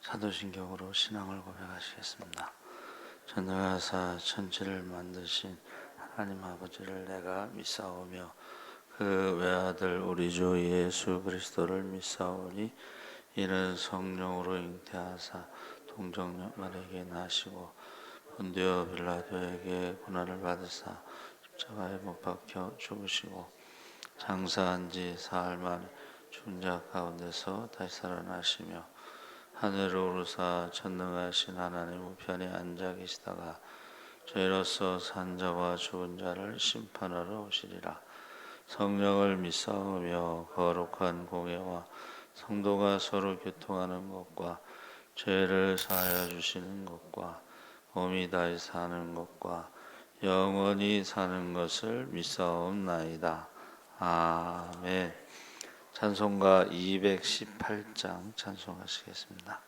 사도신경으로 신앙을 고백하시겠습니다. 전능하사 천지를 만드신 하나님 아버지를 내가 믿사오며 그 외아들 우리 주 예수 그리스도를 믿사오니 이는 성령으로 잉태하사 동정녀에게 나시고 본디오 빌라도에게 고난을 받으사 십자가에 못 박혀 죽으시고 장사한 지 사흘 만에 죽은 자 가운데서 다시 살아나시며 하늘로 오르사 전능하신 하나님 우편에 앉아 계시다가 죄로서 산 자와 죽은 자를 심판하러 오시리라. 성령을 믿사오며 거룩한 공예와 성도가 서로 교통하는 것과 죄를 사하여 주시는 것과 몸이 다시 사는 것과 영원히 사는 것을 믿사옵나이다. 아멘. 찬송가 218장 찬송하시겠습니다.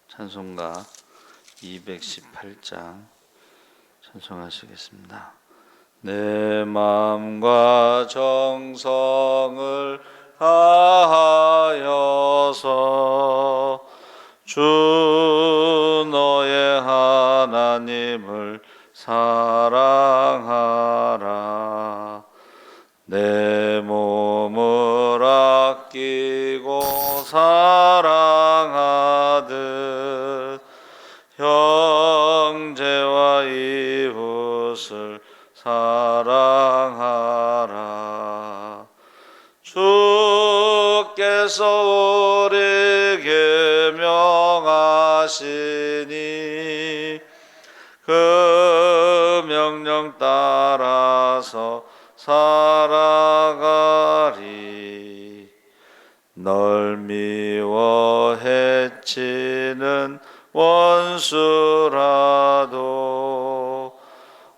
찬송가 218장 찬송하시겠습니다. 내 마음과 정성을 다하여서 주 너의 하나님을 사랑하라. 내 몸을 아끼고 사랑하듯 형제와 이웃을 사랑하라. 주께서 우리에게 명하시니 그 명령 따라서 살아가리. 널 미워 해치는 원수라도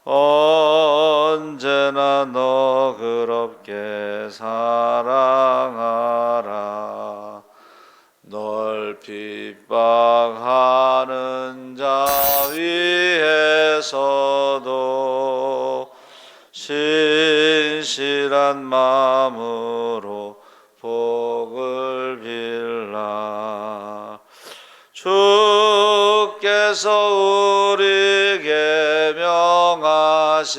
언제나 너 그롭게 사랑하라. 널 핍박하는 자 위에서도 신실한 마음으로 복을 빌라. 주께서 우리에게 명하시니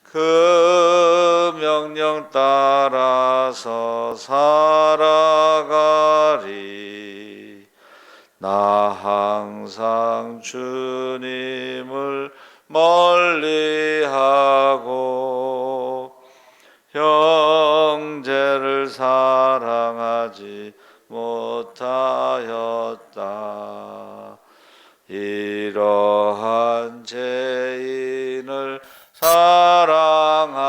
그 명령 따라서 살아가리. 나 항상 주님을 멀리하고 형제를 사랑하지 못하였다. 이러한 죄인을 사랑하사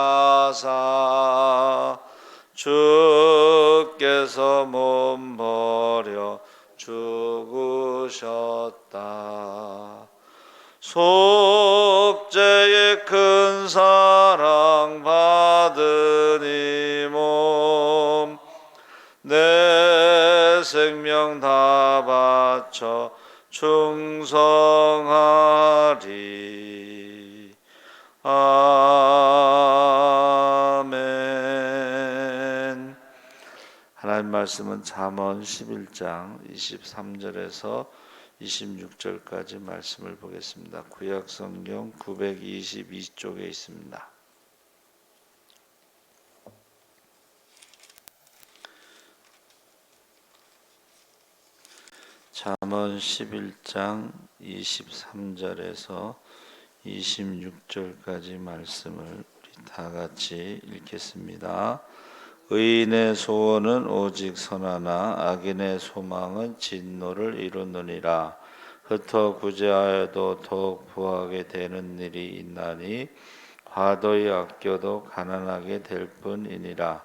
주께서 몸 버려 죽으셨다. 속죄의 큰 사랑 받은 이 몸 내 생명 다 바쳐 충성하리. 아멘. 하나님 말씀은 잠언 11장 23절에서 26절까지 말씀을 보겠습니다. 구약 성경 922쪽에 있습니다. 잠언 11장 23절에서 26절까지 말씀을 우리 다 같이 읽겠습니다. 의인의 소원은 오직 선하나 악인의 소망은 진노를 이루느니라. 흩어 구제하여도 더욱 부하게 되는 일이 있나니 과도히 아껴도 가난하게 될 뿐이니라.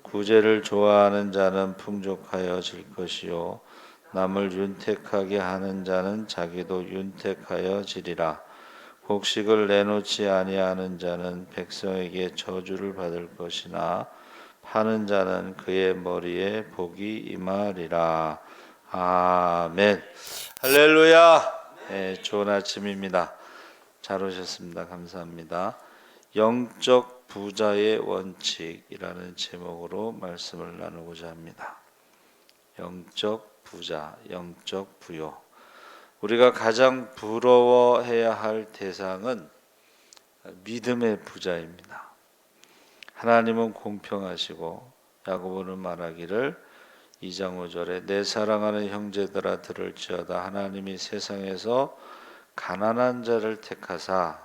구제를 좋아하는 자는 풍족하여질 것이요 남을 윤택하게 하는 자는 자기도 윤택하여지리라. 곡식을 내놓지 아니하는 자는 백성에게 저주를 받을 것이나 파는 자는 그의 머리에 복이 임하리라. 아멘. 할렐루야. 네, 좋은 아침입니다. 잘 오셨습니다. 감사합니다. 영적 부자의 원칙이라는 제목으로 말씀을 나누고자 합니다. 영적 부자, 영적 부요. 우리가 가장 부러워해야 할 대상은 믿음의 부자입니다. 하나님은 공평하시고 야고보는 말하기를 2장 5절에 내 사랑하는 형제들아 들을지어다 하나님이 세상에서 가난한 자를 택하사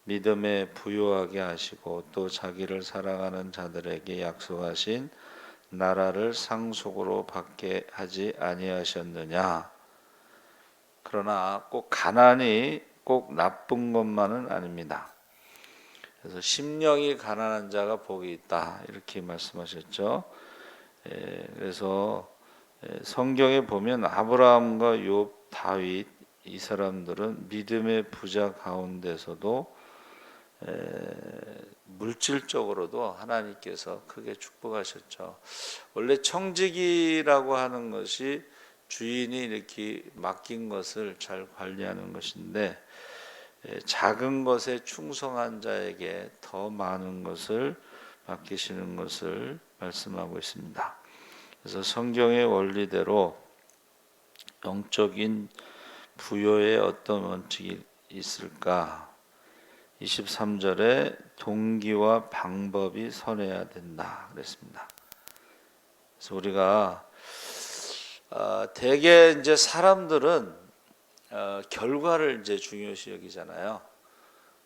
믿음에 부요하게 하시고 또 자기를 사랑하는 자들에게 약속하신 나라를 상속으로 받게 하지 아니하셨느냐. 그러나 꼭 가난이 꼭 나쁜 것만은 아닙니다. 그래서 심령이 가난한 자가 복이 있다 이렇게 말씀하셨죠. 그래서 성경에 보면 아브라함과 욥, 다윗 이 사람들은 믿음의 부자 가운데서도 물질적으로도 하나님께서 크게 축복하셨죠. 원래 청지기라고 하는 것이 주인이 이렇게 맡긴 것을 잘 관리하는 것인데 작은 것에 충성한 자에게 더 많은 것을 맡기시는 것을 말씀하고 있습니다. 그래서 성경의 원리대로 영적인 부요의 어떤 원칙이 있을까? 23절에 동기와 방법이 선해야 된다 그랬습니다. 그래서 우리가 대개 이제 사람들은 결과를 이제 중요시 여기잖아요.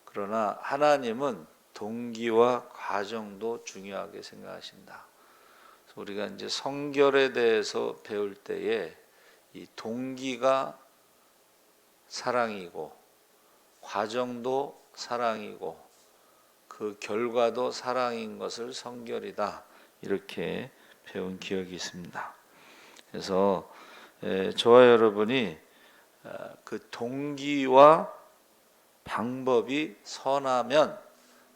그러나 하나님은 동기와 과정도 중요하게 생각하신다. 그래서 우리가 이제 성결에 대해서 배울 때에 이 동기가 사랑이고 과정도 사랑이고 그 결과도 사랑인 것을 성결이다 이렇게 배운 기억이 있습니다. 그래서 저와 여러분이 그 동기와 방법이 선하면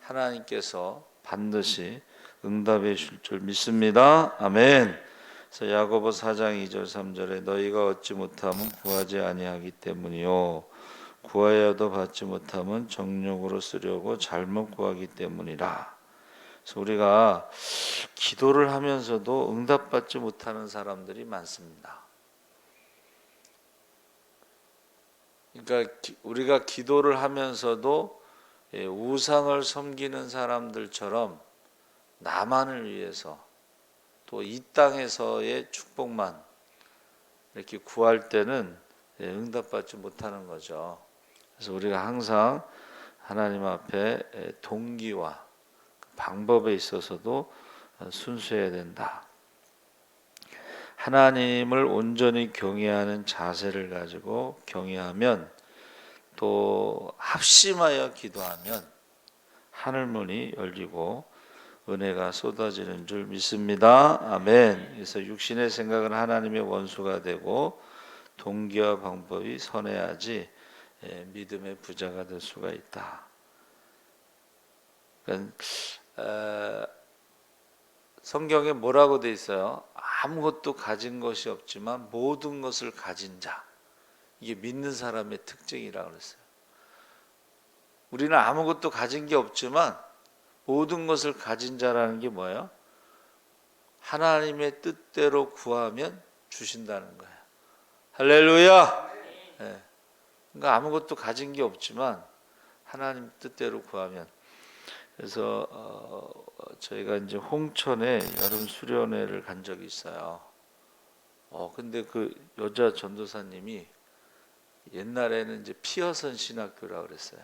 하나님께서 반드시 응답해 줄 줄 믿습니다. 아멘. 그래서 야고보 4장 2절 3절에 너희가 얻지 못하면 구하지 아니하기 때문이요 구하여도 받지 못하면 정욕으로 쓰려고 잘못 구하기 때문이라. 그래서 우리가 기도를 하면서도 응답받지 못하는 사람들이 많습니다. 그러니까 우리가 기도를 하면서도 우상을 섬기는 사람들처럼 나만을 위해서 또 이 땅에서의 축복만 이렇게 구할 때는 응답받지 못하는 거죠. 그래서 우리가 항상 하나님 앞에 동기와 방법에 있어서도 순수해야 된다. 하나님을 온전히 경외하는 자세를 가지고 경외하면 또 합심하여 기도하면 하늘문이 열리고 은혜가 쏟아지는 줄 믿습니다. 아멘. 그래서 육신의 생각은 하나님의 원수가 되고 동기와 방법이 선해야지 믿음의 부자가 될 수가 있다. 그러니까 성경에 뭐라고 돼 있어요? 아무것도 가진 것이 없지만 모든 것을 가진 자. 이게 믿는 사람의 특징이라고 그랬어요. 우리는 아무것도 가진 게 없지만 모든 것을 가진 자라는 게 뭐예요? 하나님의 뜻대로 구하면 주신다는 거예요. 할렐루야! 네. 그러니까 아무것도 가진 게 없지만 하나님 뜻대로 구하면. 그래서 저희가 이제 홍천에 여름 수련회를 간 적이 있어요. 근데 그 여자 전도사님이 옛날에는 이제 피어선 신학교라고 그랬어요.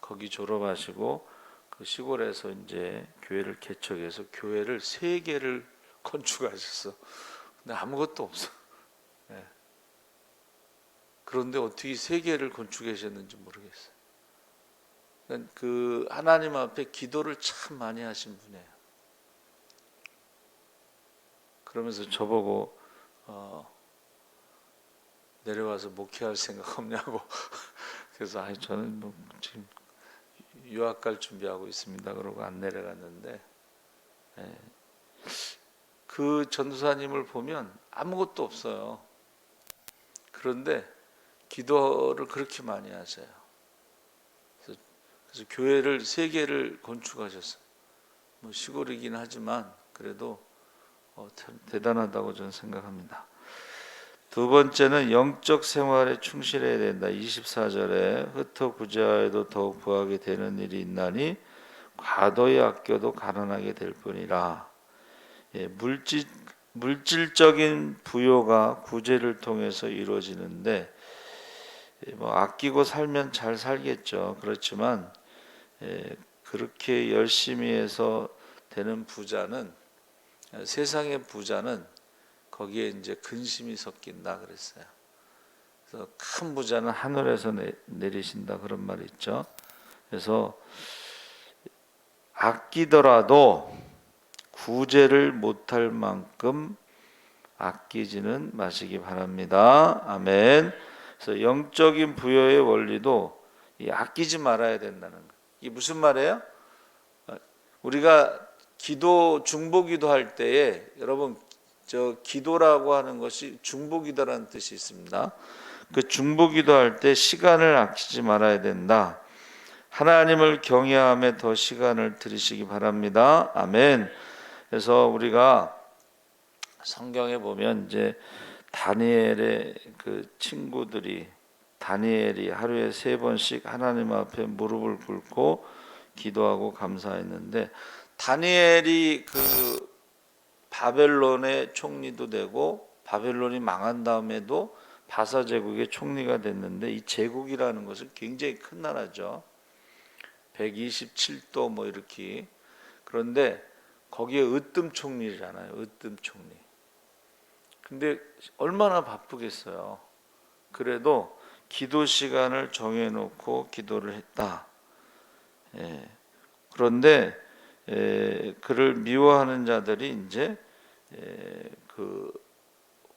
거기 졸업하시고 그 시골에서 이제 교회를 개척해서 교회를 3개를 건축하셨어. 근데 아무것도 없어. 네. 그런데 어떻게 3개를 건축하셨는지 모르겠어요. 그 하나님 앞에 기도를 참 많이 하신 분이에요. 그러면서 저보고 내려와서 목회할 생각 없냐고. 그래서 저는 뭐 지금 유학 갈 준비하고 있습니다. 그러고 안 내려갔는데 그 전도사님을 보면 아무것도 없어요. 그런데 기도를 그렇게 많이 하세요. 그래서 교회를 3개를 건축하셨어요. 뭐 시골이긴 하지만 그래도 참 대단하다고 저는 생각합니다. 두 번째는 영적 생활에 충실해야 된다. 24절에 흩어구자에도 더욱 부하게 되는 일이 있나니 과도히 아껴도 가난하게 될 뿐이라. 예, 물질적인 부요가 구제를 통해서 이루어지는데, 뭐 아끼고 살면 잘 살겠죠. 그렇지만 그렇게 열심히 해서 되는 부자는, 세상의 부자는 거기에 이제 근심이 섞인다 그랬어요. 그래서 큰 부자는 하늘에서 내리신다 그런 말이 있죠. 그래서 아끼더라도 구제를 못할 만큼 아끼지는 마시기 바랍니다. 아멘. 그래서 영적인 부여의 원리도 이 아끼지 말아야 된다는 거. 이게 무슨 말이에요? 우리가 기도 중보기도 할 때에 여러분 저 기도라고 하는 것이 중보기도라는 뜻이 있습니다. 그 중보기도 할 때 시간을 아끼지 말아야 된다. 하나님을 경외함에 더 시간을 들이시기 바랍니다. 아멘. 그래서 우리가 성경에 보면 이제 다니엘의 그 친구들이 다니엘이 하루에 3번씩 하나님 앞에 무릎을 꿇고 기도하고 감사했는데 다니엘이 그 바벨론의 총리도 되고 바벨론이 망한 다음에도 바사 제국의 총리가 됐는데 이 제국이라는 것은 굉장히 큰 나라죠. 127도 뭐 이렇게. 그런데 거기에 으뜸 총리잖아요. 으뜸 총리. 근데 얼마나 바쁘겠어요. 그래도 기도 시간을 정해놓고 기도를 했다. 그런데 그를 미워하는 자들이 이제 그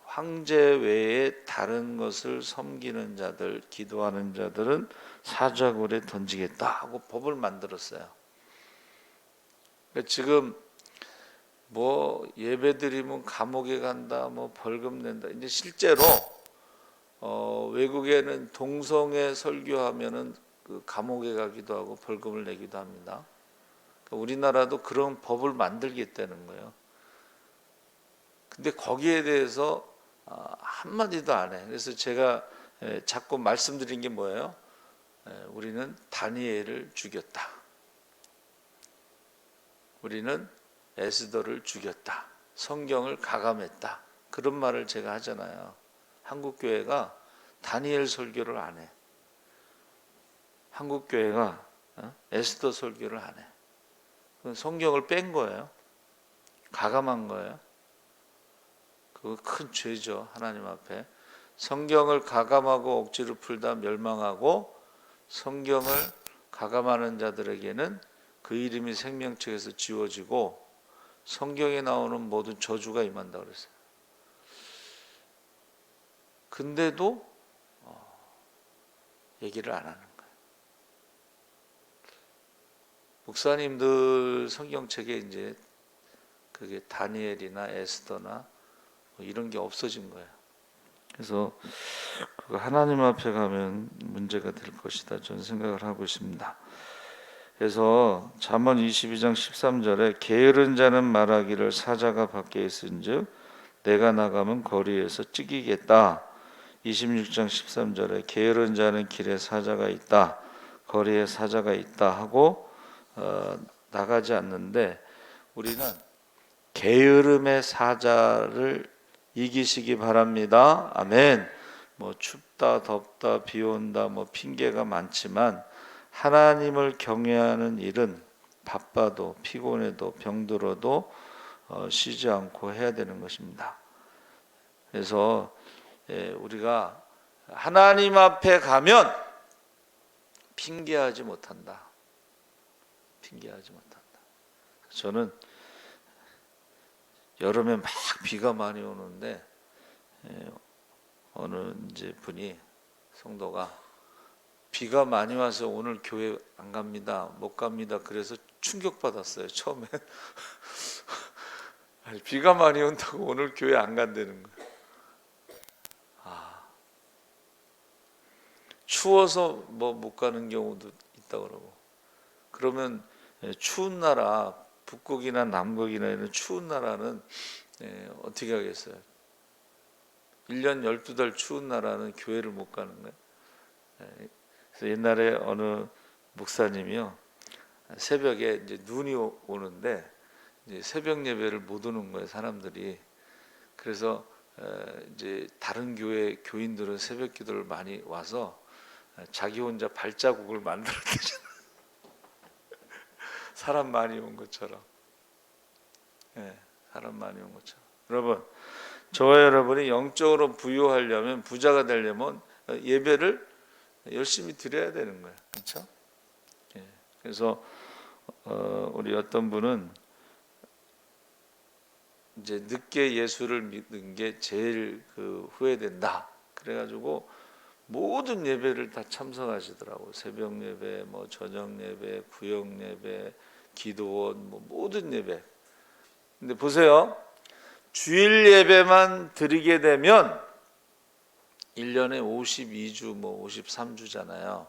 황제 외에 다른 것을 섬기는 자들, 기도하는 자들은 사자굴에 던지겠다 하고 법을 만들었어요. 그러니까 지금 뭐 예배드리면 감옥에 간다, 뭐 벌금 낸다. 이제 실제로 외국에는 동성애 설교하면은 그 감옥에 가기도 하고 벌금을 내기도 합니다. 그러니까 우리나라도 그런 법을 만들겠다는 거예요. 근데 거기에 대해서 한마디도 안 해. 그래서 제가 자꾸 말씀드린 게 뭐예요? 우리는 다니엘을 죽였다. 우리는 에스더를 죽였다. 성경을 가감했다. 그런 말을 제가 하잖아요. 한국 교회가 다니엘 설교를 안 해. 한국 교회가 에스더 설교를 안 해. 그건 성경을 뺀 거예요. 가감한 거예요. 그거 큰 죄죠. 하나님 앞에. 성경을 가감하고 억지로 풀다 멸망하고 성경을 가감하는 자들에게는 그 이름이 생명책에서 지워지고 성경에 나오는 모든 저주가 임한다 그랬어요. 근데도 얘기를 안 하는 거예요. 목사님들 성경책에 이제 그게 다니엘이나 에스더나 뭐 이런 게 없어진 거예요. 그래서 그거 하나님 앞에 가면 문제가 될 것이다 저는 생각을 하고 있습니다. 그래서 잠언 22장 13절에 게으른 자는 말하기를 사자가 밖에 있은즉 내가 나가면 거리에서 찌기겠다. 26장 13절에 게으른 자는 길에 사자가 있다. 거리에 사자가 있다 하고 나가지 않는데 우리는 게으름의 사자를 이기시기 바랍니다. 아멘. 뭐 춥다 덥다 비 온다 뭐 핑계가 많지만 하나님을 경외하는 일은 바빠도 피곤해도 병들어도 쉬지 않고 해야 되는 것입니다. 그래서 우리가 하나님 앞에 가면 핑계하지 못한다. 핑계하지 못한다. 저는 여름에 막 비가 많이 오는데 어느 이제 분이 성도가 비가 많이 와서 오늘 교회 안 갑니다. 못 갑니다. 그래서 충격받았어요. 처음에. 비가 많이 온다고 오늘 교회 안 간다는 거예요. 추워서 뭐 못 가는 경우도 있다 그러고 그러면 추운 나라, 북극이나 남극이나 이런 추운 나라는 어떻게 하겠어요? 1년 12달 추운 나라는 교회를 못 가는 거예요. 그래서 옛날에 어느 목사님이요, 새벽에 이제 눈이 오는데 이제 새벽 예배를 못 오는 거예요, 사람들이. 그래서 이제 다른 교회 교인들은 새벽 기도를 많이 와서 자기 혼자 발자국을 만들었대잖아요. 사람 많이 온 것처럼. 사람 많이 온 것처럼. 여러분, 저와 여러분이 영적으로 부유하려면, 부자가 되려면 예배를 열심히 드려야 되는 거예요. 그렇죠? 그래서 우리 어떤 분은 이제 늦게 예수를 믿는 게 제일 후회된다. 그래가지고 모든 예배를 다 참석하시더라고요. 새벽 예배, 뭐 저녁 예배, 구역 예배, 기도원, 뭐 모든 예배. 근데 보세요. 주일 예배만 드리게 되면 1년에 52주, 뭐 53주잖아요.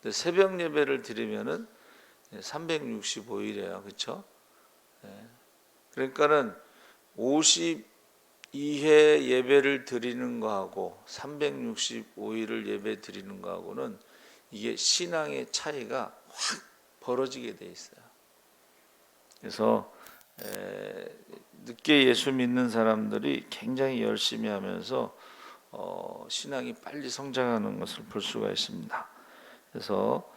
근데 새벽 예배를 드리면은 365일이에요. 그렇죠? 그러니까는 52회 예배를 드리는 거하고 365일을 예배 드리는 거하고는 이게 신앙의 차이가 확 벌어지게 돼 있어요. 그래서 늦게 예수 믿는 사람들이 굉장히 열심히 하면서 신앙이 빨리 성장하는 것을 볼 수가 있습니다. 그래서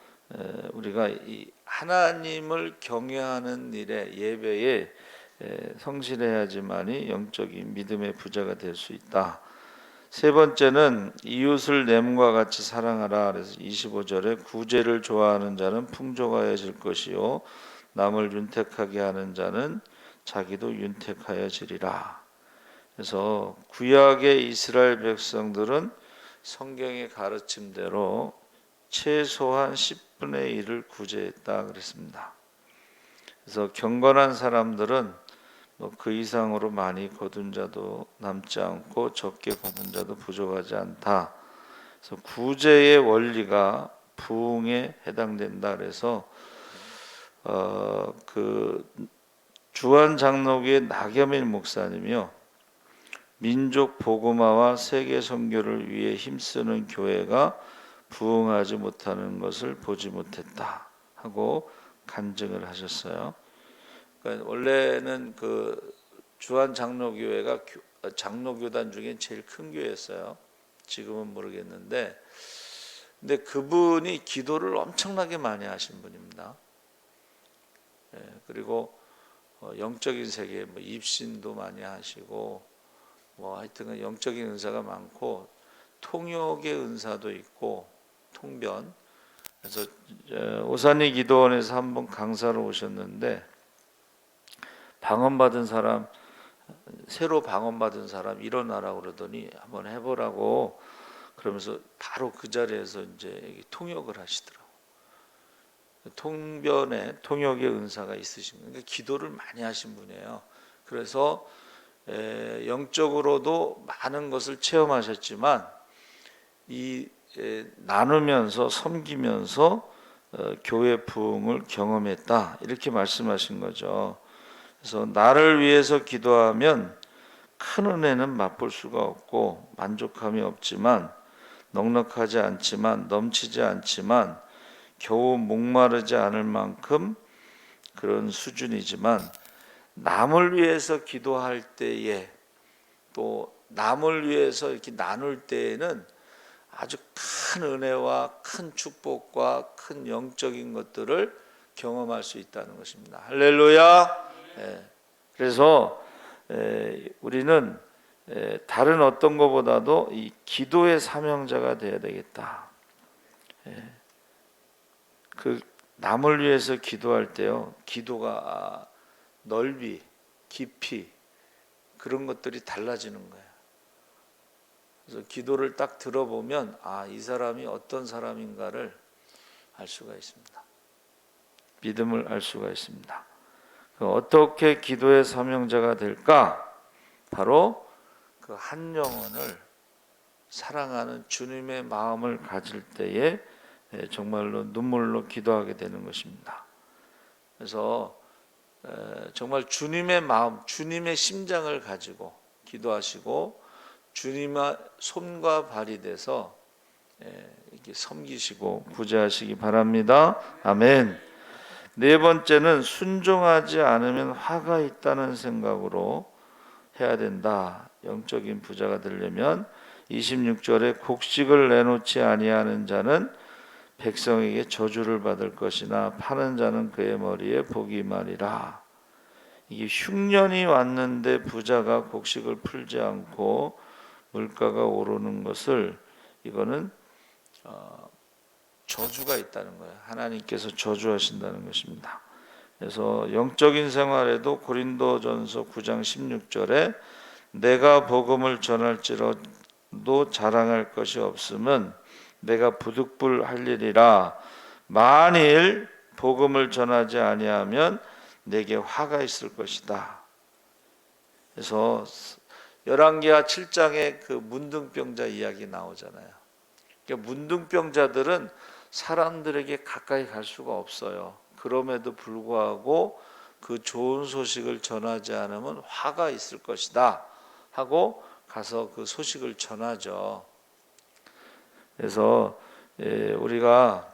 우리가 이 하나님을 경외하는 일에, 예배에 성실해야지만이 영적인 믿음의 부자가 될 수 있다. 세 번째는 이웃을 내몸과 같이 사랑하라. 그래서 25절에 구제를 좋아하는 자는 풍족하여질 것이요 남을 윤택하게 하는 자는 자기도 윤택하여지리라. 그래서 구약의 이스라엘 백성들은 성경의 가르침대로 최소한 10분의 1을 구제했다 그랬습니다. 그래서 경건한 사람들은 그 이상으로 많이 거둔 자도 남지 않고 적게 거둔 자도 부족하지 않다. 그래서 구제의 원리가 부흥에 해당된다. 그래서 그 주한 장로교의 나겸일 목사님이요, 민족 복음화와 세계 선교를 위해 힘쓰는 교회가 부흥하지 못하는 것을 보지 못했다 하고 간증을 하셨어요. 그러니까 원래는 그 주한 장로교회가 장로교단 중에 제일 큰 교회였어요. 지금은 모르겠는데, 근데 그분이 기도를 엄청나게 많이 하신 분입니다. 그리고 영적인 세계, 뭐 입신도 많이 하시고, 뭐 하여튼 영적인 은사가 많고, 통역의 은사도 있고, 통변. 그래서 오산리 기도원에서 한번 강사로 오셨는데, 방언받은 사람, 새로 방언받은 사람 일어나라고 그러더니 한번 해보라고 그러면서 바로 그 자리에서 이제 통역을 하시더라고. 통변에 통역의 은사가 있으신 거예요. 그러니까 기도를 많이 하신 분이에요. 그래서 영적으로도 많은 것을 체험하셨지만 이 나누면서 섬기면서 교회 부흥을 경험했다, 이렇게 말씀하신 거죠. 그래서 나를 위해서 기도하면 큰 은혜는 맛볼 수가 없고 만족함이 없지만, 넉넉하지 않지만, 넘치지 않지만, 겨우 목마르지 않을 만큼 그런 수준이지만, 남을 위해서 기도할 때에, 또 남을 위해서 이렇게 나눌 때에는 아주 큰 은혜와 큰 축복과 큰 영적인 것들을 경험할 수 있다는 것입니다. 할렐루야. 그래서 우리는 다른 어떤 것보다도 이 기도의 사명자가 되어야 되겠다. 그 남을 위해서 기도할 때요, 기도가 넓이, 깊이, 그런 것들이 달라지는 거예요. 그래서 기도를 딱 들어보면 이 사람이 어떤 사람인가를 알 수가 있습니다. 믿음을 알 수가 있습니다. 어떻게 기도의 사명자가 될까? 바로 그 한 영혼을 사랑하는 주님의 마음을 가질 때에 정말로 눈물로 기도하게 되는 것입니다. 그래서 정말 주님의 마음, 주님의 심장을 가지고 기도하시고 주님의 손과 발이 돼서 이렇게 섬기시고 구제하시기 바랍니다. 아멘. 네 번째는 순종하지 않으면 화가 있다는 생각으로 해야 된다. 영적인 부자가 되려면 26절에 곡식을 내놓지 아니하는 자는 백성에게 저주를 받을 것이나 파는 자는 그의 머리에 복이 임하리라. 이게 흉년이 왔는데 부자가 곡식을 풀지 않고 물가가 오르는 것을, 이거는 저주가 있다는 거예요. 하나님께서 저주하신다는 것입니다. 그래서 영적인 생활에도 고린도전서 9장 16절에 내가 복음을 전할지라도 자랑할 것이 없으면 내가 부득불할 일이라. 만일 복음을 전하지 아니하면 내게 화가 있을 것이다. 그래서 열왕기하 7장에 그 문둥병자 이야기 나오잖아요. 그러니까 문둥병자들은 사람들에게 가까이 갈 수가 없어요. 그럼에도 불구하고 그 좋은 소식을 전하지 않으면 화가 있을 것이다 하고 가서 그 소식을 전하죠. 그래서 우리가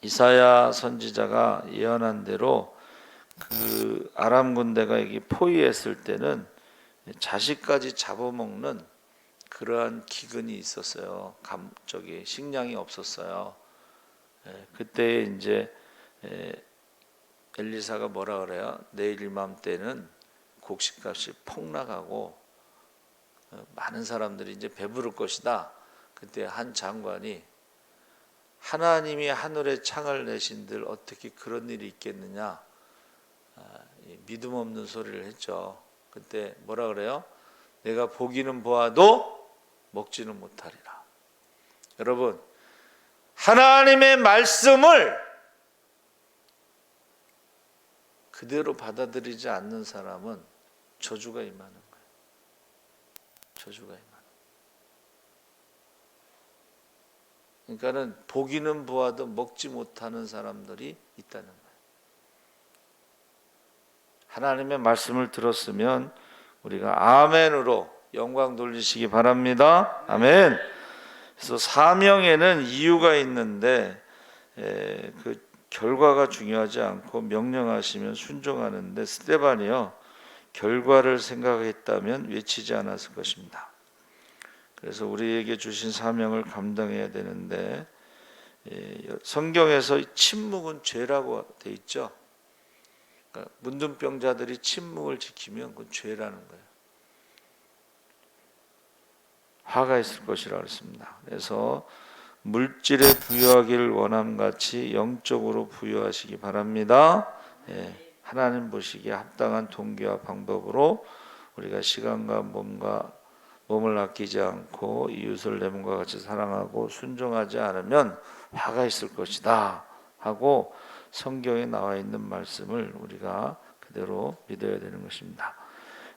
이사야 선지자가 예언한 대로 그 아람 군대가 여기 포위했을 때는 자식까지 잡아먹는 그러한 기근이 있었어요. 식량이 없었어요. 그때 이제 엘리사가 뭐라 그래요? 내일 이맘때는 곡식값이 폭락하고 많은 사람들이 이제 배부를 것이다. 그때 한 장관이 하나님이 하늘에 창을 내신들 어떻게 그런 일이 있겠느냐, 믿음 없는 소리를 했죠. 그때 뭐라 그래요? 내가 보기는 보아도 먹지는 못하리라. 여러분, 하나님의 말씀을 그대로 받아들이지 않는 사람은 저주가 임하는 거예요. 저주가 임하는 거예요. 그러니까는 보기는 보아도 먹지 못하는 사람들이 있다는 거예요. 하나님의 말씀을 들었으면 우리가 아멘으로 영광 돌리시기 바랍니다. 아멘. 그래서 사명에는 이유가 있는데 그 결과가 중요하지 않고 명령하시면 순종하는데, 스데반이요 결과를 생각했다면 외치지 않았을 것입니다. 그래서 우리에게 주신 사명을 감당해야 되는데, 성경에서 침묵은 죄라고 돼 있죠. 그러니까 문둥병자들이 침묵을 지키면 그건 죄라는 거예요. 화가 있을 것이라고 했습니다. 그래서 물질에 부여하기를 원함같이 영적으로 부여하시기 바랍니다. 하나님 보시기에 합당한 동기와 방법으로 우리가 시간과 몸을 아끼지 않고 이웃을 내 몸과 같이 사랑하고 순종하지 않으면 화가 있을 것이다 하고 성경에 나와 있는 말씀을 우리가 그대로 믿어야 되는 것입니다.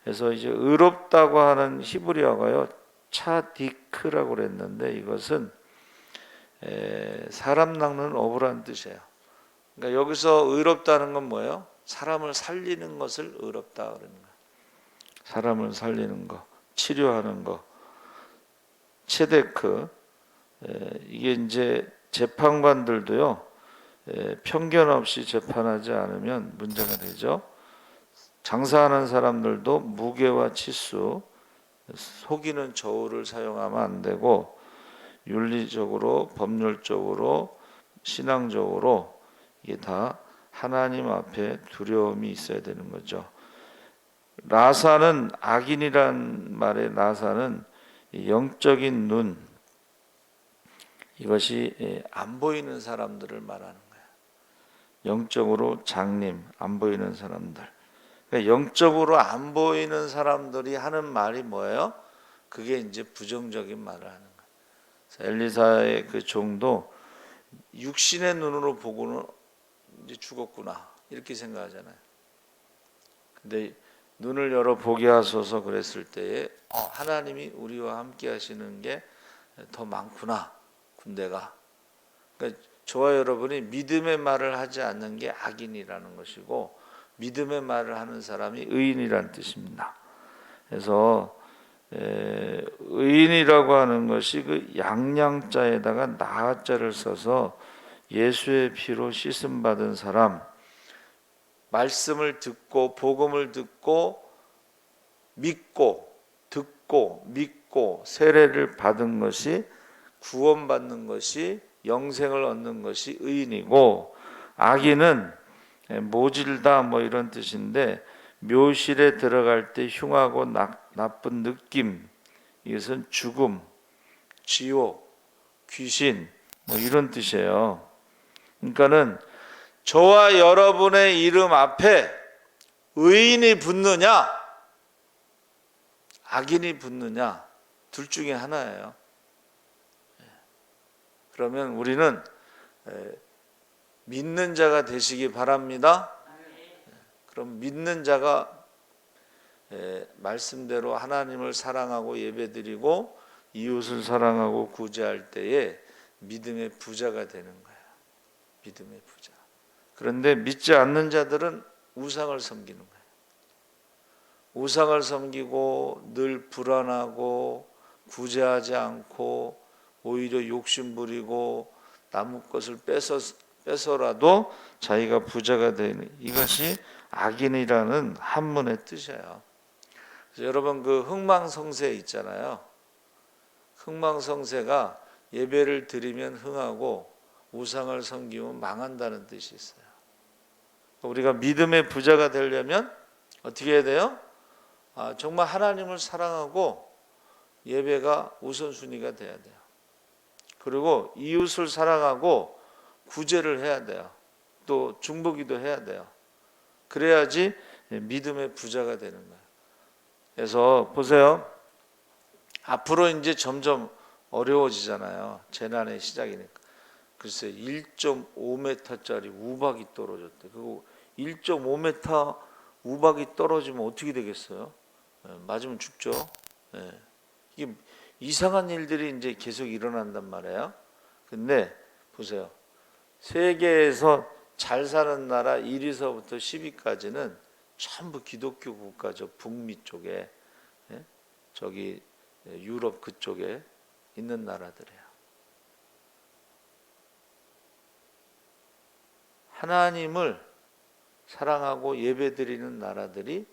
그래서 이제 의롭다고 하는 히브리어가요 차디크라고 그랬는데, 이것은 사람 낚는 어부라는 뜻이에요. 그러니까 여기서 의롭다는 건 뭐예요? 사람을 살리는 것을 의롭다 그러는 거예요. 사람을 살리는 거, 치료하는 거, 체데크. 이게 이제 재판관들도요 편견 없이 재판하지 않으면 문제가 되죠. 장사하는 사람들도 무게와 치수, 속이는 저울을 사용하면 안 되고, 윤리적으로, 법률적으로, 신앙적으로 이게 다 하나님 앞에 두려움이 있어야 되는 거죠. 라사는, 악인이란 말의 라사는 영적인 눈, 이것이 안 보이는 사람들을 말하는 거예요. 영적으로 장님, 안 보이는 사람들. 그러니까 영적으로 안 보이는 사람들이 하는 말이 뭐예요? 그게 이제 부정적인 말을 하는 거예요. 엘리사의 그 종도 육신의 눈으로 보고는 이제 죽었구나 이렇게 생각하잖아요. 근데 눈을 열어 보게 하소서 그랬을 때에 하나님이 우리와 함께 하시는 게 더 많구나, 군대가. 그러니까 저와 여러분이 믿음의 말을 하지 않는 게 악인이라는 것이고 믿음의 말을 하는 사람이 의인이라는 뜻입니다. 그래서 의인이라고 하는 것이 그 양양자에다가 나자를 써서 예수의 피로 씻음 받은 사람, 말씀을 듣고 복음을 듣고 믿고 듣고 믿고 세례를 받은 것이 구원받는 것이 영생을 얻는 것이 의인이고, 악인은 모질다 뭐 이런 뜻인데 묘실에 들어갈 때 흉하고 나쁜 느낌, 이것은 죽음, 지옥, 귀신 뭐 이런 뜻이에요. 그러니까는 저와 여러분의 이름 앞에 의인이 붙느냐 악인이 붙느냐 둘 중에 하나예요. 그러면 우리는 믿는 자가 되시기 바랍니다. 그럼 믿는 자가 말씀대로 하나님을 사랑하고 예배드리고 이웃을 사랑하고 구제할 때에 믿음의 부자가 되는 거예요. 믿음의 부자. 그런데 믿지 않는 자들은 우상을 섬기는 거예요. 우상을 섬기고 늘 불안하고 구제하지 않고 오히려 욕심 부리고 남의 것을 뺏어라도 자기가 부자가 되는, 이것이 악인이라는 한문의 뜻이에요. 그래서 여러분 그 흥망성쇠 있잖아요. 흥망성쇠가 예배를 드리면 흥하고 우상을 섬기면 망한다는 뜻이 있어요. 우리가 믿음의 부자가 되려면 어떻게 해야 돼요? 정말 하나님을 사랑하고 예배가 우선순위가 돼야 돼요. 그리고 이웃을 사랑하고 구제를 해야 돼요. 또 중보기도 해야 돼요. 그래야지 믿음의 부자가 되는 거예요. 그래서 보세요. 앞으로 이제 점점 어려워지잖아요. 재난의 시작이니까. 글쎄 1.5m짜리 우박이 떨어졌대. 그리고 1.5m 우박이 떨어지면 어떻게 되겠어요? 맞으면 죽죠. 이게 이상한 일들이 이제 계속 일어난단 말이에요. 근데 보세요. 세계에서 잘 사는 나라 1위서부터 10위까지는 전부 기독교 국가죠. 북미 쪽에, 저기 유럽 그쪽에 있는 나라들이에요. 하나님을 사랑하고 예배드리는 나라들이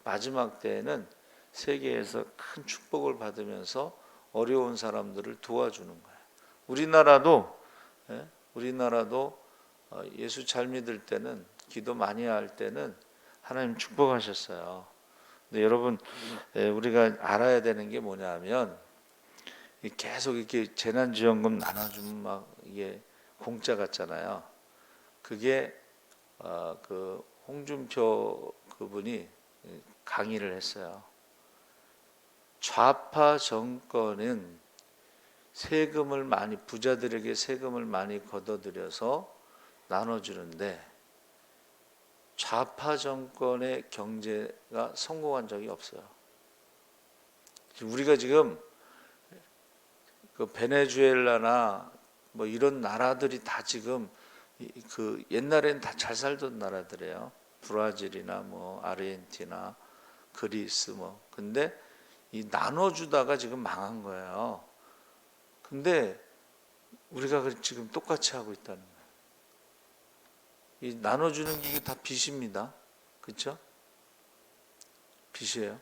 마지막 때에는 세계에서 큰 축복을 받으면서 어려운 사람들을 도와주는 거예요. 우리나라도 예수 잘 믿을 때는, 기도 많이 할 때는 하나님 축복하셨어요. 근데 여러분 우리가 알아야 되는 게 뭐냐면 계속 이렇게 재난지원금 나눠주면 막 이게 공짜 같잖아요. 그게 그 홍준표 그분이 강의를 했어요. 좌파 정권은 세금을 많이, 부자들에게 세금을 많이 걷어들여서 나눠주는데 좌파 정권의 경제가 성공한 적이 없어요. 우리가 지금 그 베네수엘라나 뭐 이런 나라들이 다 지금 그 옛날에는 다 잘 살던 나라들이에요. 브라질이나 뭐 아르헨티나, 그리스 뭐. 근데 이 나눠주다가 지금 망한 거예요. 근데 우리가 지금 똑같이 하고 있다는 거예요. 이 나눠주는 게 이게 다 빚입니다. 그렇죠? 빚이에요.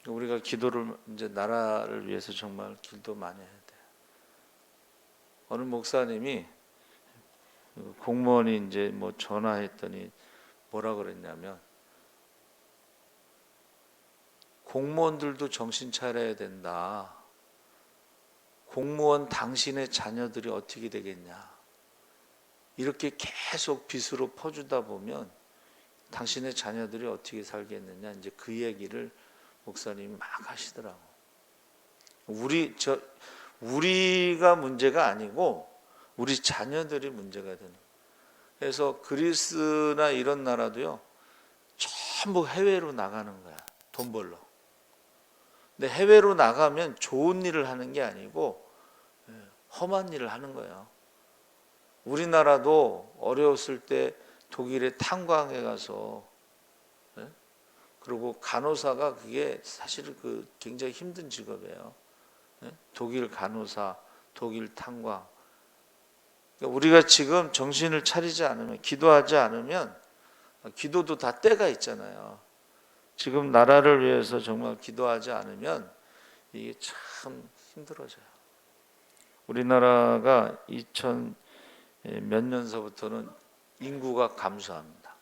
우리가 기도를 이제 나라를 위해서 정말 기도 많이 해야 돼요. 어느 목사님이 공무원이 이제 뭐 전화했더니 뭐라 그랬냐면, 공무원들도 정신 차려야 된다. 공무원 당신의 자녀들이 어떻게 되겠냐. 이렇게 계속 빚으로 퍼주다 보면 당신의 자녀들이 어떻게 살겠느냐. 이제 그 얘기를 목사님이 막 하시더라고. 우리가 문제가 아니고 우리 자녀들이 문제가 되는 거예요. 그래서 그리스나 이런 나라도요, 전부 해외로 나가는 거야. 돈 벌러. 근데 해외로 나가면 좋은 일을 하는 게 아니고 험한 일을 하는 거예요. 우리나라도 어려웠을 때 독일에 탄광에 가서, 예? 그리고 간호사가 그게 사실 그 굉장히 힘든 직업이에요. 예? 독일 간호사, 독일 탄광. 그러니까 우리가 지금 정신을 차리지 않으면, 기도하지 않으면, 기도도 다 때가 있잖아요. 지금 나라를 위해서 정말 기도하지 않으면 이게 참 힘들어져요. 우리나라가 2000 몇 년서부터는 인구가 감소합니다.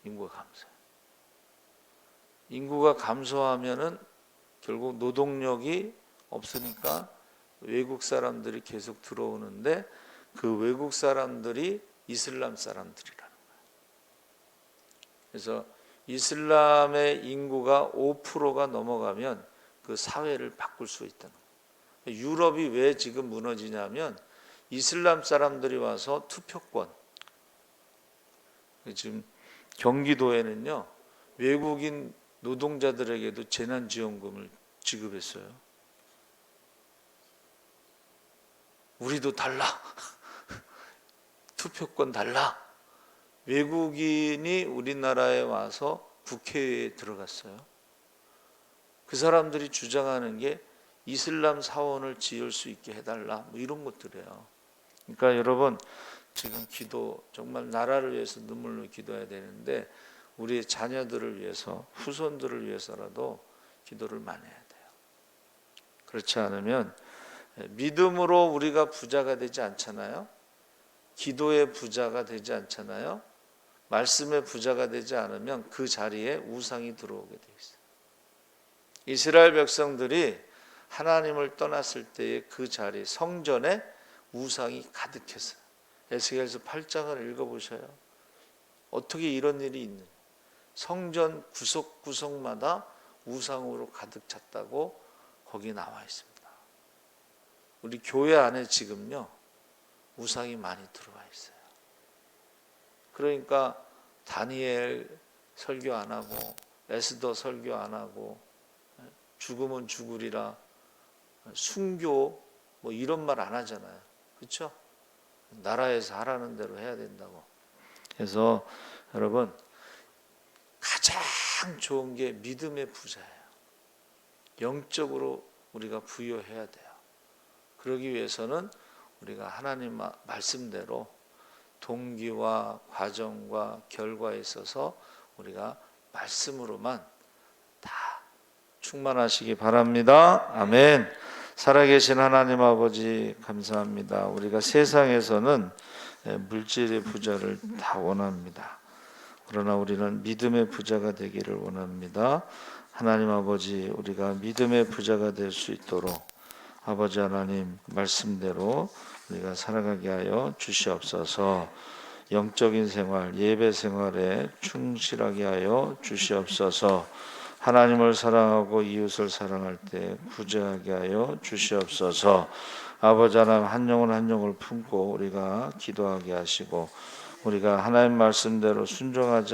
인구가 감소해요. 인구가 감소하면은 결국 노동력이 없으니까 외국 사람들이 계속 들어오는데 그 외국 사람들이 이슬람 사람들이라는 거예요. 그래서 이슬람의 인구가 5%가 넘어가면 그 사회를 바꿀 수 있다는 거예요. 유럽이 왜 지금 무너지냐면 이슬람 사람들이 와서 투표권. 지금 경기도에는요, 외국인 노동자들에게도 재난지원금을 지급했어요. 우리도 달라. 투표권 달라. 외국인이 우리나라에 와서 국회에 들어갔어요. 그 사람들이 주장하는 게 이슬람 사원을 지을 수 있게 해달라. 뭐 이런 것들이에요. 그러니까 여러분, 지금 기도, 정말 나라를 위해서 눈물로 기도해야 되는데 우리의 자녀들을 위해서, 후손들을 위해서라도 기도를 많이 해야 돼요. 그렇지 않으면 믿음으로 우리가 부자가 되지 않잖아요. 기도의 부자가 되지 않잖아요. 말씀의 부자가 되지 않으면 그 자리에 우상이 들어오게 돼 있어요. 이스라엘 백성들이 하나님을 떠났을 때의 그 자리, 성전에 우상이 가득했어요. 에스겔서 8장을 읽어보셔요. 어떻게 이런 일이 있느냐. 성전 구석구석마다 우상으로 가득 찼다고 거기 나와 있습니다. 우리 교회 안에 지금요, 우상이 많이 들어와 있어요. 그러니까 다니엘 설교 안 하고 에스더 설교 안 하고 죽으면 죽으리라, 순교 뭐 이런 말 안 하잖아요. 그렇죠? 나라에서 하라는 대로 해야 된다고. 그래서 여러분, 가장 좋은 게 믿음의 부자예요. 영적으로 우리가 부여해야 돼요. 그러기 위해서는 우리가 하나님 말씀대로 동기와 과정과 결과에 있어서 우리가 말씀으로만 다 충만하시기 바랍니다. 아멘. 살아계신 하나님 아버지 감사합니다. 우리가 세상에서는 물질의 부자를 다 원합니다. 그러나 우리는 믿음의 부자가 되기를 원합니다. 하나님 아버지, 우리가 믿음의 부자가 될 수 있도록 아버지 하나님 말씀대로 우리가 살아가게 하여 주시옵소서. 영적인 생활, 예배 생활에 충실하게 하여 주시옵소서. 하나님을 사랑하고 이웃을 사랑할 때 부자하게 하여 주시옵소서. 아버지 하나님, 한 영혼 한 영혼을 품고 우리가 기도하게 하시고 우리가 하나님 말씀대로 순종하지